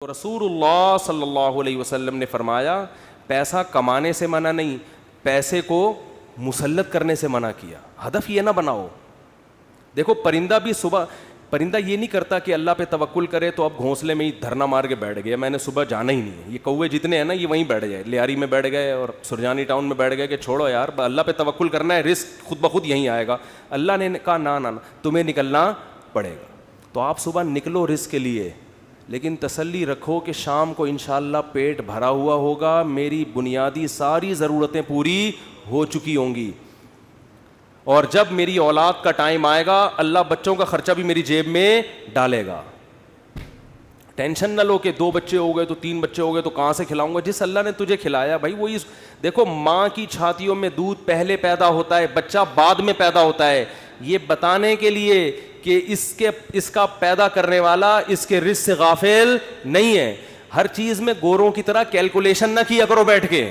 تو رسول اللہ صلی اللہ علیہ وسلم نے فرمایا پیسہ کمانے سے منع نہیں، پیسے کو مسلط کرنے سے منع کیا. ہدف یہ نہ بناؤ. دیکھو پرندہ یہ نہیں کرتا کہ اللہ پہ توکل کرے تو اب گھونسلے میں ہی دھرنا مار کے بیٹھ گیا، میں نے صبح جانا ہی نہیں ہے. یہ کوے جتنے ہیں نا یہ وہیں بیٹھ گئے، لیاری میں بیٹھ گئے اور سرجانی ٹاؤن میں بیٹھ گئے کہ چھوڑو یار اللہ پہ توکل کرنا ہے، رزق خود بخود یہیں آئے گا. اللہ نے کہا نہ تمہیں نکلنا پڑے گا. تو آپ صبح نکلو رزق کے لیے، لیکن تسلی رکھو کہ شام کو انشاءاللہ پیٹ بھرا ہوا ہوگا، میری بنیادی ساری ضرورتیں پوری ہو چکی ہوں گی، اور جب میری اولاد کا ٹائم آئے گا اللہ بچوں کا خرچہ بھی میری جیب میں ڈالے گا. ٹینشن نہ لو کہ 2 بچے ہو گئے تو 3 بچے ہو گئے تو کہاں سے کھلاؤں گا. جس اللہ نے تجھے کھلایا بھائی وہی. دیکھو ماں کی چھاتیوں میں دودھ پہلے پیدا ہوتا ہے، بچہ بعد میں پیدا ہوتا ہے، یہ بتانے کے لیے کہ اس کا پیدا کرنے والا اس کے رزق سے غافل نہیں ہے. ہر چیز میں گوروں کی طرح کیلکولیشن نہ کیا کرو بیٹھ کے.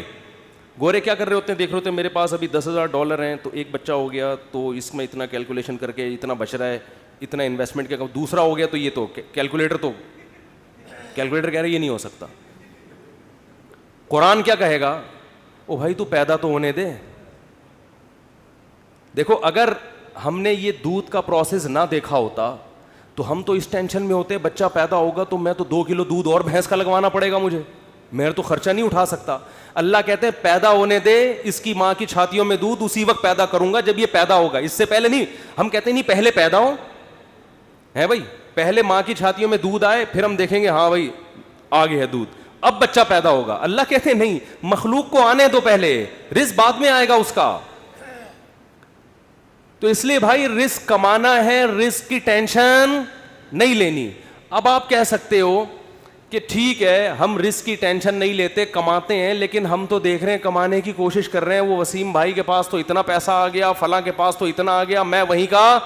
گورے کیا کر رہے ہوتے ہیں، دیکھ رہے ہوتے ہیں میرے پاس ابھی $10,000 ہیں تو ایک بچہ ہو گیا تو اس میں اتنا کیلکولیشن کر کے اتنا بچ رہا ہے، اتنا انویسٹمنٹ کیا، دوسرا ہو گیا تو یہ تو کیلکولیٹر کہہ رہے یہ نہیں ہو سکتا. قرآن کیا کہے گا، او بھائی تو پیدا تو ہونے دے. دیکھو اگر ہم نے یہ دودھ کا پروسیس نہ دیکھا ہوتا تو ہم تو اس ٹینشن میں ہوتے بچہ پیدا ہوگا تو میں تو 2 کلو دودھ اور بھینس کا لگوانا پڑے گا مجھے، میں تو خرچہ نہیں اٹھا سکتا. اللہ کہتے ہیں پیدا ہونے دے، اس کی ماں کی چھاتیوں میں دودھ اسی وقت پیدا کروں گا جب یہ پیدا ہوگا، اس سے پہلے نہیں. ہم کہتے ہیں نہیں پہلے پیدا ہو ہے بھائی، پہلے ماں کی چھاتیوں میں دودھ آئے پھر ہم دیکھیں گے ہاں بھائی آگے ہے دودھ، اب بچہ پیدا ہوگا. اللہ کہتے ہیں نہیں، مخلوق کو آنے دو پہلے، رزق بعد میں آئے گا اس کا. تو اس لیے بھائی رزق کمانا ہے، رزق کی ٹینشن نہیں لینی. اب آپ کہہ سکتے ہو کہ ٹھیک ہے ہم رزق کی ٹینشن نہیں لیتے، کماتے ہیں، لیکن ہم تو دیکھ رہے ہیں کمانے کی کوشش کر رہے ہیں، وہ وسیم بھائی کے پاس تو اتنا پیسہ آ گیا، فلاں کے پاس تو اتنا آ گیا، میں وہیں کا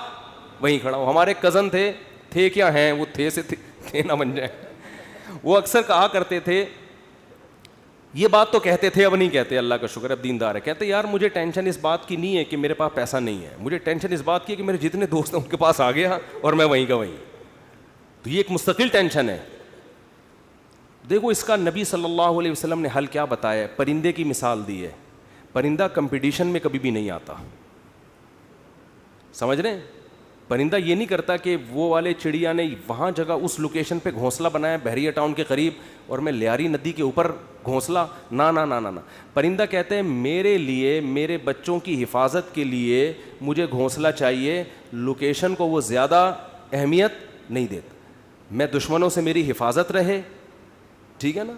وہیں کھڑا ہوں. ہمارے کزن تھے کیا ہیں، وہ تھے سے تھے نہ بن جائیں. وہ اکثر کہا کرتے تھے، یہ بات تو کہتے تھے اب نہیں کہتے، اللہ کا شکر اب دیندار ہے، کہتے یار مجھے ٹینشن اس بات کی نہیں ہے کہ میرے پاس پیسہ نہیں ہے، مجھے ٹینشن اس بات کی ہے کہ میرے جتنے دوست ہیں ان کے پاس آ گیا اور میں وہیں کا وہیں. تو یہ ایک مستقل ٹینشن ہے. دیکھو اس کا نبی صلی اللہ علیہ وسلم نے حل کیا بتایا، پرندے کی مثال دی ہے. پرندہ کمپٹیشن میں کبھی بھی نہیں آتا، سمجھ رہے ہیں. پرندہ یہ نہیں کرتا کہ وہ والے چڑیا نے وہاں جگہ اس لوکیشن پہ گھونسلہ بنایا بحریہ ٹاؤن کے قریب اور میں لیاری ندی کے اوپر گھونسلہ، نہ. پرندہ کہتے ہیں میرے لیے، میرے بچوں کی حفاظت کے لیے مجھے گھونسلہ چاہیے، لوکیشن کو وہ زیادہ اہمیت نہیں دیتا. میں دشمنوں سے میری حفاظت رہے، ٹھیک ہے نا،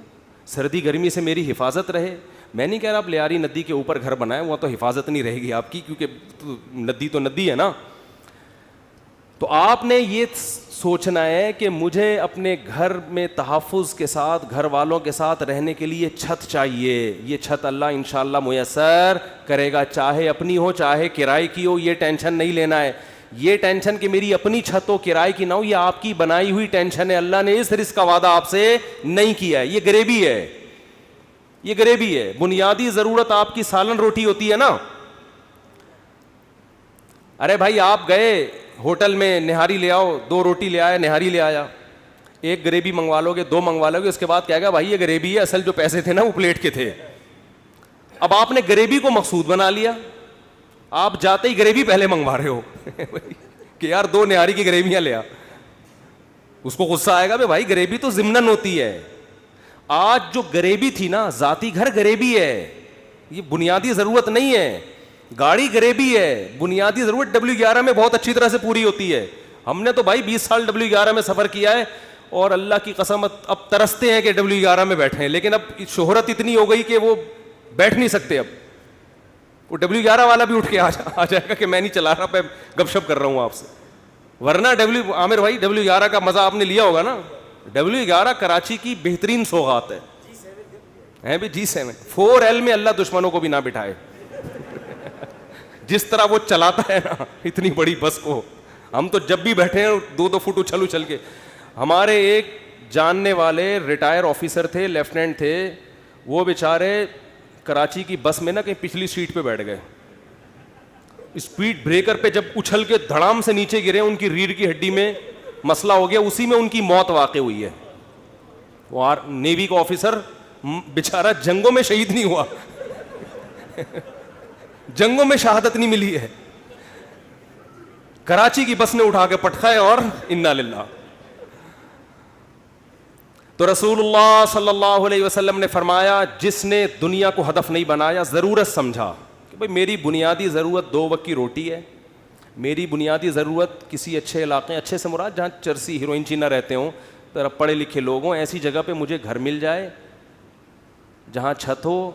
سردی گرمی سے میری حفاظت رہے. میں نہیں کہہ رہا آپ لیاری ندی کے اوپر گھر بنائیں، وہاں تو حفاظت نہیں رہے گی آپ کی، کیونکہ ندی تو ندی ہے نا. تو آپ نے یہ سوچنا ہے کہ مجھے اپنے گھر میں تحفظ کے ساتھ، گھر والوں کے ساتھ رہنے کے لیے چھت چاہیے. یہ چھت اللہ انشاءاللہ میسر کرے گا، چاہے اپنی ہو چاہے کرائے کی ہو. یہ ٹینشن نہیں لینا ہے، یہ ٹینشن کہ میری اپنی چھت ہو کرائے کی نہ ہو، یہ آپ کی بنائی ہوئی ٹینشن ہے. اللہ نے اس رزق کا وعدہ آپ سے نہیں کیا ہے، یہ غریبی ہے، یہ غریبی ہے. بنیادی ضرورت آپ کی سالن روٹی ہوتی ہے نا. ارے بھائی آپ گئے ہوٹل میں نہاری لے آؤ، 2 روٹی لے آیا، نہاری لے آیا، 1 گریبی منگوا لو گے، 2 منگوا لو گے، اس کے بعد کہے گا بھائی یہ گریبی ہے، اصل جو پیسے تھے نا وہ پلیٹ کے تھے. اب آپ نے گریبی کو مقصود بنا لیا، آپ جاتے ہی گریبی پہلے منگوا رہے ہو کہ یار 2 نہاری کی گریبیاں لے آ. اس کو غصہ آئے گا بھائی گریبی تو ضمناً ہوتی ہے. آج جو گریبی تھی نا، ذاتی گھر گریبی ہے، یہ بنیادی ضرورت نہیں ہے. گاڑی گریبی ہے، بنیادی ضرورت W11 میں بہت اچھی طرح سے پوری ہوتی ہے. ہم نے تو بھائی 20 سال W11 میں سفر کیا ہے اور اللہ کی قسم اب ترستے ہیں کہ W11 میں بیٹھے ہیں، لیکن اب شہرت اتنی ہو گئی کہ وہ بیٹھ نہیں سکتے. اب وہ W11 والا بھی اٹھ کے آ جائے گا کہ میں نہیں چلا رہا، میں گپ شپ کر رہا ہوں آپ سے. ورنہ عامر بھائی W11 کا مزہ آپ نے لیا ہوگا نا. W11 کراچی کی بہترین سوغات ہے بھی. G7 4L میں اللہ دشمنوں کو بھی نہ بٹھائے. جس طرح وہ چلاتا ہے نا اتنی بڑی بس کو، ہم تو جب بھی بیٹھے ہیں 2 فٹ اچھل کے. ہمارے ایک جاننے والے ریٹائر آفیسر تھے، لیفٹیننٹ تھے، وہ بیچارے کراچی کی بس میں نا کہیں پچھلی سیٹ پہ بیٹھ گئے، اسپیڈ بریکر پہ جب اچھل کے دھڑام سے نیچے گرے، ان کی ریڑھ کی ہڈی میں مسئلہ ہو گیا، اسی میں ان کی موت واقع ہوئی ہے. وہ نیوی کا آفیسر بیچارہ جنگوں میں شہید نہیں ہوا جنگوں میں شہادت نہیں ملی ہے, کراچی کی بس نے اٹھا کے پٹکھائے اور انا للہ. تو رسول اللہ صلی اللہ علیہ وسلم نے فرمایا جس نے دنیا کو ہدف نہیں بنایا, ضرورت سمجھا کہ بھئی میری بنیادی ضرورت 2 وقت کی روٹی ہے, میری بنیادی ضرورت کسی اچھے علاقے, اچھے سے مراد جہاں چرسی ہیروئن چی نہ رہتے ہوں, ذرا پڑھے لکھے لوگ ہوں, ایسی جگہ پہ مجھے گھر مل جائے جہاں چھت ہو,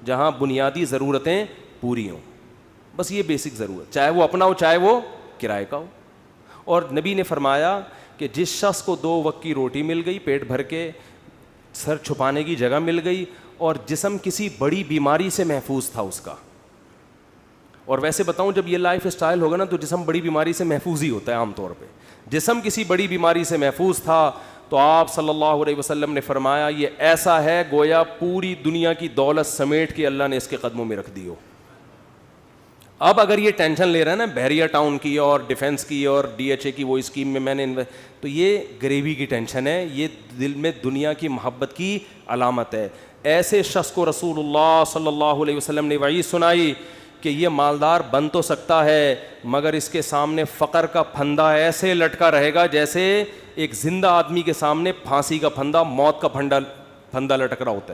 جہاں بنیادی ضرورتیں پوری ہوں, بس یہ بیسک ضرورت, چاہے وہ اپنا ہو چاہے وہ کرائے کا ہو. اور نبی نے فرمایا کہ جس شخص کو 2 وقت کی روٹی مل گئی, پیٹ بھر کے سر چھپانے کی جگہ مل گئی, اور جسم کسی بڑی بیماری سے محفوظ تھا اس کا, اور ویسے بتاؤں جب یہ لائف اسٹائل ہوگا نا تو جسم بڑی بیماری سے محفوظ ہی ہوتا ہے عام طور پہ, جسم کسی بڑی بیماری سے محفوظ تھا تو آپ صلی اللہ علیہ وسلم نے فرمایا یہ ایسا ہے گویا پوری دنیا کی دولت سمیٹ کے اللہ نے اس کے قدموں میں رکھ دی ہو. اب اگر یہ ٹینشن لے رہا ہے نا بحریہ ٹاؤن کی اور ڈیفنس کی اور DHA کی وہ اسکیم میں نے تو یہ گریوی کی ٹینشن ہے, یہ دل میں دنیا کی محبت کی علامت ہے. ایسے شخص کو رسول اللہ صلی اللہ علیہ وسلم نے وعید سنائی کہ یہ مالدار بن تو سکتا ہے مگر اس کے سامنے فقر کا پھندا ایسے لٹکا رہے گا جیسے ایک زندہ آدمی کے سامنے پھانسی کا پھندا, موت کا پھندا لٹک رہا ہوتا